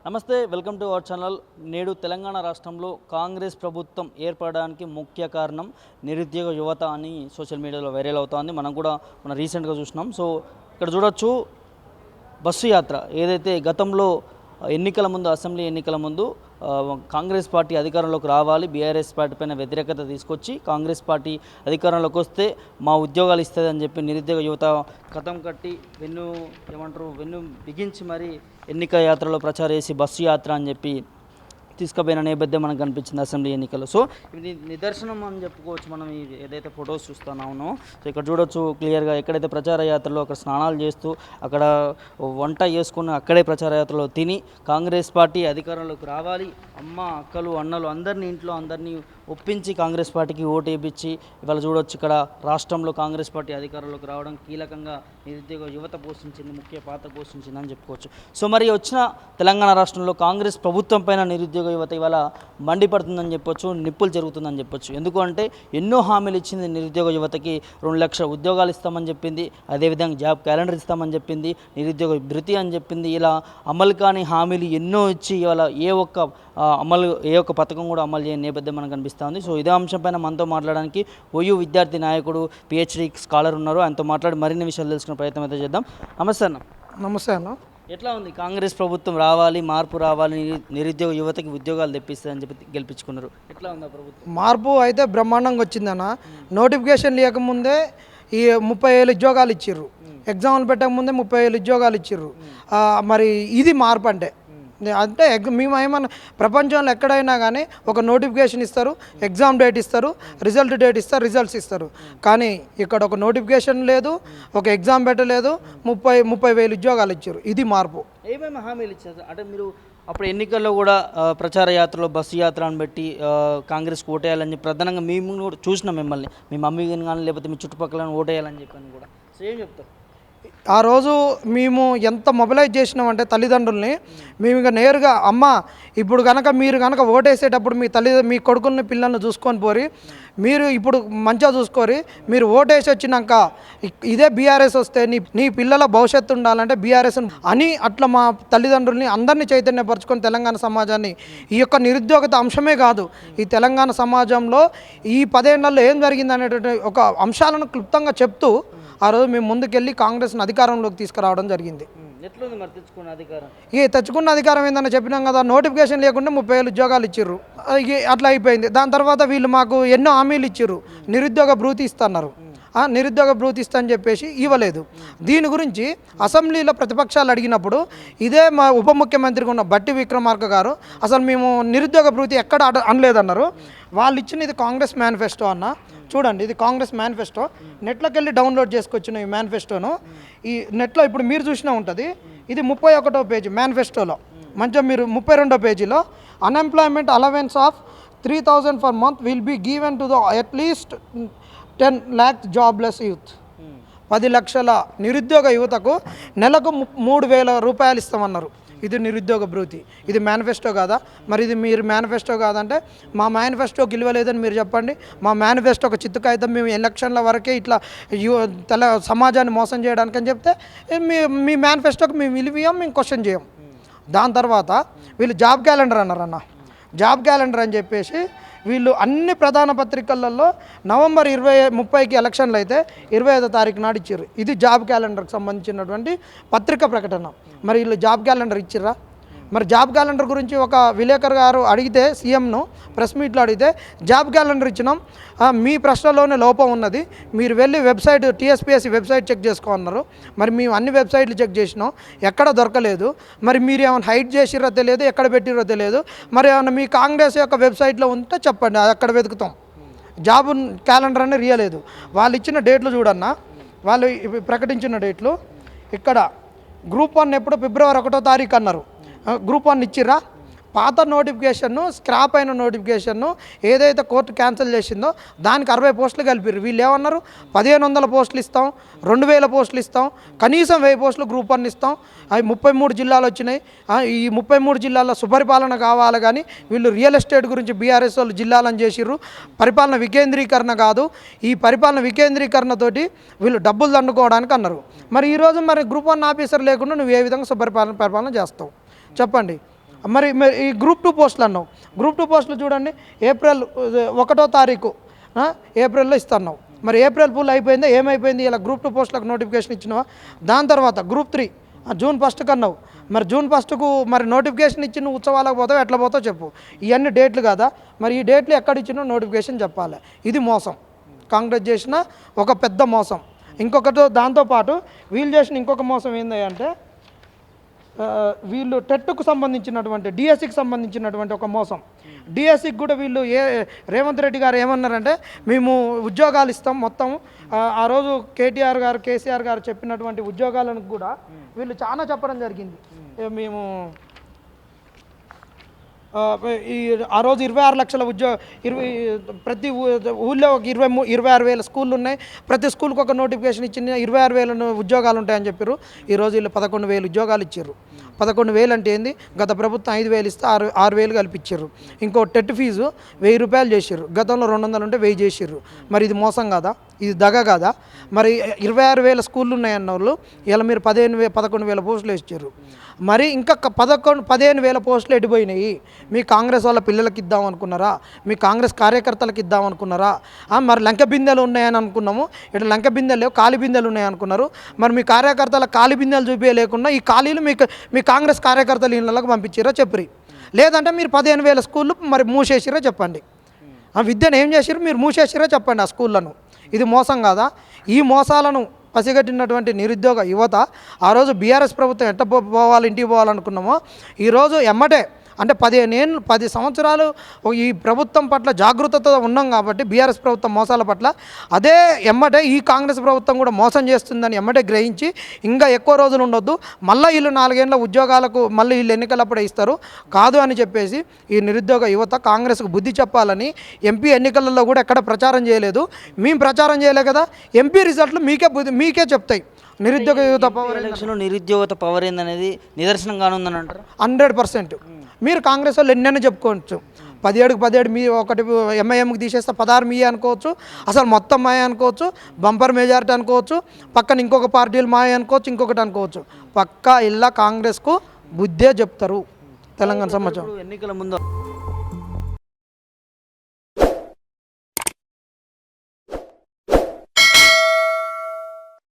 నమస్తే, welcome to our channel. నేడు తెలంగాణ రాష్ట్రంలో కాంగ్రెస్ ప్రభుత్వం ఏర్పడడానికి ముఖ్య కారణం నిరుద్యోగ యువత అని సోషల్ మీడియాలో వైరల్ అవుతోంది. మనం కూడా రీసెంట్గా చూసినాం. సో ఇక్కడ చూడొచ్చు, బస్సు యాత్ర ఏదైతే గతంలో ఎన్నికల ముందు, అసెంబ్లీ ఎన్నికల ముందు కాంగ్రెస్ పార్టీ అధికారంలోకి రావాలి, బీఆర్ఎస్ పార్టీ పైన వ్యతిరేకత తీసుకొచ్చి కాంగ్రెస్ పార్టీ అధికారంలోకి వస్తే మా ఉద్యోగాలు ఇస్తుంది అని చెప్పి నిరుద్యోగ యువత కథం కట్టి వెన్ను బిగించి మరి ఎన్నికల యాత్రలో ప్రచారం చేసి బస్సు యాత్ర అని చెప్పి తీసుకుపోయిన నేపథ్యం మనకు కనిపించింది అసెంబ్లీ ఎన్నికల్లో. సో ఇది నిదర్శనం అని చెప్పుకోవచ్చు. మనం ఏదైతే ఫొటోస్ చూస్తున్నామో, సో ఇక్కడ చూడొచ్చు క్లియర్గా, ఎక్కడైతే ప్రచార యాత్రలో అక్కడ స్నానాలు చేస్తూ, అక్కడ వంట చేసుకుని అక్కడే ప్రచార యాత్రలో తిని కాంగ్రెస్ పార్టీ అధికారంలోకి రావాలి, అమ్మ అక్కలు అన్నలు అందరినీ ఒప్పించి కాంగ్రెస్ పార్టీకి ఓటు వేయించి ఇవాళ చూడొచ్చు, ఇక్కడ రాష్ట్రంలో కాంగ్రెస్ పార్టీ అధికారంలోకి రావడం కీలకంగా నిరుద్యోగ యువత ముఖ్య పాత్ర పోషించిందని చెప్పుకోవచ్చు. సో మరి వచ్చిన తెలంగాణ రాష్ట్రంలో కాంగ్రెస్ ప్రభుత్వం పైన నిరుద్యోగ యువత ఇవాళ మండిపడుతుందని చెప్పొచ్చు, నిప్పులు జరుగుతుందని చెప్పొచ్చు. ఎందుకు అంటే ఎన్నో హామీలు ఇచ్చింది నిరుద్యోగ యువతకి. 2 లక్షల ఉద్యోగాలు ఇస్తామని చెప్పింది, అదేవిధంగా జాబ్ క్యాలెండర్ ఇస్తామని చెప్పింది, నిరుద్యోగ భృతి అని చెప్పింది. ఇలా అమలు కాని హామీలు ఎన్నో ఇచ్చి ఇవాళ ఏ ఒక్క పథకం కూడా అమలు చేయని నేపథ్యం మనకు కనిపిస్తుంది. సో ఇదే అంశంపైన మనతో మాట్లాడడానికి ఓయూ విద్యార్థి నాయకుడు, పిహెచ్డి స్కాలర్ ఉన్నారు. ఆయనతో మాట్లాడి మరిన్ని విషయాలు తెలుసుకునే ప్రయత్నం అయితే చేద్దాం. నమస్తే అన్న. నమస్తే అన్న. ఎట్లా ఉంది? కాంగ్రెస్ ప్రభుత్వం రావాలి, మార్పు రావాలి, నిరుద్యోగ యువతకి ఉద్యోగాలు తెప్పిస్తుంది అని చెప్పి గెలిపించుకున్నారు. ఎట్లా ఉంది ఆ ప్రభుత్వం? మార్పు అయితే బ్రహ్మాండంగా వచ్చిందన్న. నోటిఫికేషన్ లేకముందే ఈ 30,000 ఉద్యోగాలు ఇచ్చిర్రు. ఎగ్జామ్లు పెట్టకముందే 30,000 ఉద్యోగాలు ఇచ్చిర్రు. మరి ఇది మార్పు అంటే మేము ఏమన్నా ప్రపంచంలో ఎక్కడైనా కానీ ఒక నోటిఫికేషన్ ఇస్తారు, ఎగ్జామ్ డేట్ ఇస్తారు, రిజల్ట్ డేట్ ఇస్తారు, రిజల్ట్స్ ఇస్తారు. కానీ ఇక్కడ ఒక నోటిఫికేషన్ లేదు, ఒక ఎగ్జామ్ పెట్టలేదు, 30,000 ఉద్యోగాలు ఇచ్చారు. ఇది మార్పు. ఏమేమి హామీలు ఇచ్చారు అంటే మీరు అప్పుడు ఎన్నికల్లో కూడా ప్రచార యాత్రలో బస్సు యాత్ర అని పెట్టి కాంగ్రెస్కి ఓటేయాలని చెప్పి ప్రధానంగా మేము కూడా చూసినాం మిమ్మల్ని, మీ మమ్మీ కానీ లేకపోతే మీ చుట్టుపక్కల ఓటేయాలని చెప్పని కూడా. సో ఏం చెప్తారు? ఆ రోజు మేము ఎంత మొబిలైజ్ చేసినామంటే తల్లిదండ్రుల్ని, మేము ఇక నేరుగా అమ్మ ఇప్పుడు కనుక మీరు కనుక ఓటేసేటప్పుడు మీ కొడుకుల్ని పిల్లల్ని చూసుకొని పోరి, మీరు ఇప్పుడు మంచిగా చూసుకోరి, మీరు ఓటేసి వచ్చినాక ఇదే బీఆర్ఎస్ వస్తే నీ పిల్లల భవిష్యత్తు ఉండాలంటే బీఆర్ఎస్ అని అట్లా మా తల్లిదండ్రుల్ని అందరినీ చైతన్యపరచుకొని తెలంగాణ సమాజాన్ని, ఈ యొక్క నిరుద్యోగత అంశమే కాదు, ఈ తెలంగాణ సమాజంలో ఈ 10 ఏళ్లలో ఏం జరిగింది అనేటువంటి ఒక అంశాలను క్లుప్తంగా చెప్తూ ఆ రోజు మేము ముందుకెళ్ళి కాంగ్రెస్ని అధికారంలోకి తీసుకురావడం జరిగింది. ఎట్లుంది మరి తెచ్చుకున్న అధికారం? తెచ్చుకున్న అధికారం ఏందని చెప్పినాం కదా, నోటిఫికేషన్ లేకుండా 30,000 ఉద్యోగాలు ఇచ్చిర్రు. అట్లా అయిపోయింది. దాని తర్వాత వీళ్ళు మాకు ఎన్నో హామీలు ఇచ్చిర్రు. నిరుద్యోగ భృతి ఇస్తున్నారు, నిరుద్యోగ భృతి ఇస్తా అని చెప్పేసి ఇవ్వలేదు. దీని గురించి అసెంబ్లీలో ప్రతిపక్షాలు అడిగినప్పుడు ఇదే మా ఉప ముఖ్యమంత్రిగా ఉన్న బట్టి విక్రమార్క గారు అసలు మేము నిరుద్యోగ భృతి ఎక్కడ అనలేదన్నారు. వాళ్ళు ఇచ్చిన ఇది కాంగ్రెస్ మేనిఫెస్టో అన్న. చూడండి, ఇది కాంగ్రెస్ మేనిఫెస్టో. నెట్లోకి వెళ్ళి డౌన్లోడ్ చేసుకొచ్చిన ఈ మేనిఫెస్టోను ఈ నెట్లో ఇప్పుడు మీరు చూసినా ఉంటుంది. ఇది 31వ పేజీ మేనిఫెస్టోలో. మంచిగా మీరు 32వ పేజీలో unemployment allowance of 3,000 for month will be given to the at least 10 lakhs jobless youth. 10 లక్షల నిరుద్యోగ యువతకు నెలకు 3,000 రూపాయలు ఇస్తామన్నారు. ఇది నిరుద్యోగ భృతి. ఇది మేనిఫెస్టో కాదా? మరి ఇది మీరు మేనిఫెస్టో కాదంటే మా మేనిఫెస్టోకి ఇవ్వలేదని మీరు చెప్పండి. మా మేనిఫెస్టో ఒక చిత్తు కాగితం, మేము ఎలక్షన్ల వరకే ఇట్లా సమాజాన్ని మోసం చేయడానికి అని చెప్తే మీ మేనిఫెస్టోకి మేము విలువియం, మేము క్వశ్చన్ చేయం. దాని తర్వాత వీళ్ళు జాబ్ క్యాలెండర్ అన్నారన్న. జాబ్ క్యాలెండర్ అని చెప్పేసి వీళ్ళు అన్ని ప్రధాన పత్రికలలో నవంబర్ 30కి ఎలక్షన్లు అయితే 25వ తారీఖు నాడు ఇచ్చారు. ఇది జాబ్ క్యాలెండర్కి సంబంధించినటువంటి పత్రిక ప్రకటన. మరి వీళ్ళు జాబ్ క్యాలెండర్ ఇచ్చిర్రా? మరి జాబ్ క్యాలెండర్ గురించి ఒక విలేకరు గారు అడిగితే, సీఎంను ప్రెస్ మీట్లో అడిగితే జాబ్ క్యాలెండర్ ఇచ్చినాం, మీ ప్రశ్నలోనే లోపం ఉన్నది, మీరు వెళ్ళి వెబ్సైట్ టీఎస్పీఎస్సీ వెబ్సైట్ చెక్ చేసుకోమన్నారు. మరి మేము అన్ని వెబ్సైట్లు చెక్ చేసినాం, ఎక్కడ దొరకలేదు. మరి మీరు ఏమైనా హైడ్ చేసిరో తెలియదు, ఎక్కడ పెట్టిరో తెలియదు. మరి ఏమైనా మీ కాంగ్రెస్ యొక్క వెబ్సైట్లో ఉంటే చెప్పండి, అక్కడ వెతుకుతాం. జాబ్ క్యాలెండర్ అనేది రియలేదు. వాళ్ళు ఇచ్చిన డేట్లు చూడన్నా, వాళ్ళు ప్రకటించిన డేట్లు ఇక్కడ గ్రూప్ 1 ఎప్పుడు ఫిబ్రవరి 1వ తారీఖు అన్నారు. గ్రూప్ 1 ఇచ్చిర్రా? పాత నోటిఫికేషన్ను, స్క్రాప్ అయిన నోటిఫికేషన్ను ఏదైతే కోర్టు క్యాన్సిల్ చేసిందో దానికి 60 పోస్టులు కలిపిర్రు. వీళ్ళు ఏమన్నారు? 1,500 పోస్టులు ఇస్తాం, 2,000 పోస్టులు ఇస్తాం, కనీసం 1000 పోస్టులు గ్రూప్ 1 ఇస్తాం. అవి 33 జిల్లాలు వచ్చినాయి. ఈ 33 జిల్లాల్లో సుపరిపాలన కావాలి. కానీ వీళ్ళు రియల్ ఎస్టేట్ గురించి బీఆర్ఎస్ వాళ్ళు జిల్లాలను చేసిర్రు. పరిపాలన వికేంద్రీకరణ కాదు, ఈ పరిపాలన వికేంద్రీకరణతోటి వీళ్ళు డబ్బులు దండుకోవడానికి అన్నారు. మరి ఈరోజు మరి గ్రూప్ 1 ఆఫీసర్ లేకుండా నువ్వు ఏ విధంగా పరిపాలన చేస్తావు చెప్పండి? మరి మరి ఈ గ్రూప్ 2 పోస్టులు అన్నావు. గ్రూప్ 2 పోస్టులు చూడండి, ఏప్రిల్ 1వ తారీఖు ఏప్రిల్లో ఇస్తున్నావు. మరి ఏప్రిల్ ఫుల్ అయిపోయిందా, ఏమైపోయింది? ఇలా గ్రూప్ 2 పోస్టులకు నోటిఫికేషన్ ఇచ్చినావా? దాని తర్వాత గ్రూప్ 3 జూన్ 1కి అన్నావు. మరి జూన్ 1కు మరి నోటిఫికేషన్ ఇచ్చి నువ్వు ఉత్సవాలకు పోతావు, ఎట్లా పోతావు చెప్పు. ఇవన్నీ డేట్లు కదా, మరి ఈ డేట్లు ఎక్కడ ఇచ్చినో నోటిఫికేషన్ చెప్పాలి. ఇది మోసం, కాంగ్రెస్ చేసిన ఒక పెద్ద మోసం. ఇంకొకటి దాంతోపాటు వీళ్ళు చేసిన ఇంకొక మోసం ఏంటంటే వీళ్ళు టెట్కు సంబంధించినటువంటి డిఎస్సికి సంబంధించినటువంటి ఒక మోసం. డిఎస్సికి కూడా వీళ్ళు రేవంత్ రెడ్డి గారు ఏమన్నారంటే మేము ఉద్యోగాలు ఇస్తాం మొత్తం. ఆ రోజు కేసీఆర్ గారు చెప్పినటువంటి ఉద్యోగాలను కూడా వీళ్ళు చాలా చెప్పడం జరిగింది. మేము ఆ రోజు 26 లక్షల ప్రతి ఊళ్ళో 26,000 స్కూళ్ళు ఉన్నాయి. ప్రతి స్కూల్కి ఒక నోటిఫికేషన్ ఇచ్చిన 26,000 ఉద్యోగాలు ఉంటాయని చెప్పారు. ఈరోజు వీళ్ళు 11,000 ఉద్యోగాలు ఇచ్చారు. 11,000 అంటే ఏంది? గత ప్రభుత్వం 5,000 ఇస్తే 6,000 కల్పించారు. ఇంకో టెట్ ఫీజు 1,000 రూపాయలు చేసారు. గతంలో 200 ఉంటే 1,000 చేసారు. మరి ఇది మోసం కాదా? ఇది దగ కాదా? మరి 26,000 స్కూళ్ళు ఉన్నాయన్న వాళ్ళు ఇలా మీరు 11,000 పోస్టులు వేసారు. మరి ఇంకా 15,000 పోస్టులు ఎడిపోయినాయి. మీ కాంగ్రెస్ వాళ్ళ పిల్లలకి ఇద్దాం అనుకున్నారా? మీ కాంగ్రెస్ కార్యకర్తలకు ఇద్దాం అనుకున్నారా? మరి లంక బిందెలు ఉన్నాయని అనుకున్నాము, ఇట్లా లంక బిందెలు లేవు, ఖాళీ బిందెలు ఉన్నాయి అనుకున్నారు. మరి మీ కార్యకర్తల ఖాళీ బిందెలు చూపించలేకుండా ఈ ఖాళీలు మీ కాంగ్రెస్ కార్యకర్తల ఇళ్ళకి పంపించారా చెప్పరి. లేదంటే మీరు 15,000 స్కూళ్ళు మరి మూసేసిరా చెప్పండి. విద్యను ఏం చేసిరు? మీరు మూసేసిరా చెప్పండి ఆ స్కూళ్ళను. ఇది మోసం కాదా? ఈ మోసాలను పసిగట్టినటువంటి నిరుద్యోగ యువత ఆ రోజు బీఆర్ఎస్ ప్రభుత్వం ఎట్ట పోవాలి, ఇంటికి పోవాలనుకున్నామో ఈరోజు ఎమ్మటే అంటే 10 సంవత్సరాలు ఈ ప్రభుత్వం పట్ల జాగృతతో ఉన్నాం కాబట్టి బీఆర్ఎస్ ప్రభుత్వం మోసాల పట్ల అదే ఎమ్మటే ఈ కాంగ్రెస్ ప్రభుత్వం కూడా మోసం చేస్తుందని ఎమ్మటే గ్రహించి ఇంకా ఎక్కువ రోజులు ఉండొద్దు, మళ్ళీ వీళ్ళు 4 ఏళ్ళ ఉద్యోగాలకు మళ్ళీ వీళ్ళు ఎన్నికలప్పుడే ఇస్తారు కాదు అని చెప్పేసి ఈ నిరుద్యోగ యువత కాంగ్రెస్కు బుద్ధి చెప్పాలని ఎంపీ ఎన్నికలలో కూడా ఎక్కడ ప్రచారం చేయలేదు. మేము ప్రచారం చేయలే కదా, ఎంపీ రిజల్ట్లు మీకే చెప్తాయి. నిరుద్యోగ యువత పవర్ ఎలక్షన్లో నిరుద్యోగత పవర్ ఏందనేది నిదర్శనం కానుందని అంటారు. 100%. మీరు కాంగ్రెస్ వాళ్ళు ఎన్నైనా చెప్పుకోవచ్చు. 17కు 17 మీ ఒకటి ఎంఐఎంకి తీసేస్తే 16 మీ అనుకోవచ్చు, అసలు మొత్తం మాయ అనుకోవచ్చు, బంపర్ మెజారిటీ అనుకోవచ్చు, పక్కన ఇంకొక పార్టీలు మాయ అనుకోవచ్చు, ఇంకొకటి అనుకోవచ్చు. పక్కా ఇలా కాంగ్రెస్కు బుద్ధే చెప్తారు తెలంగాణ సంవత్సరం ఎన్నికల ముందు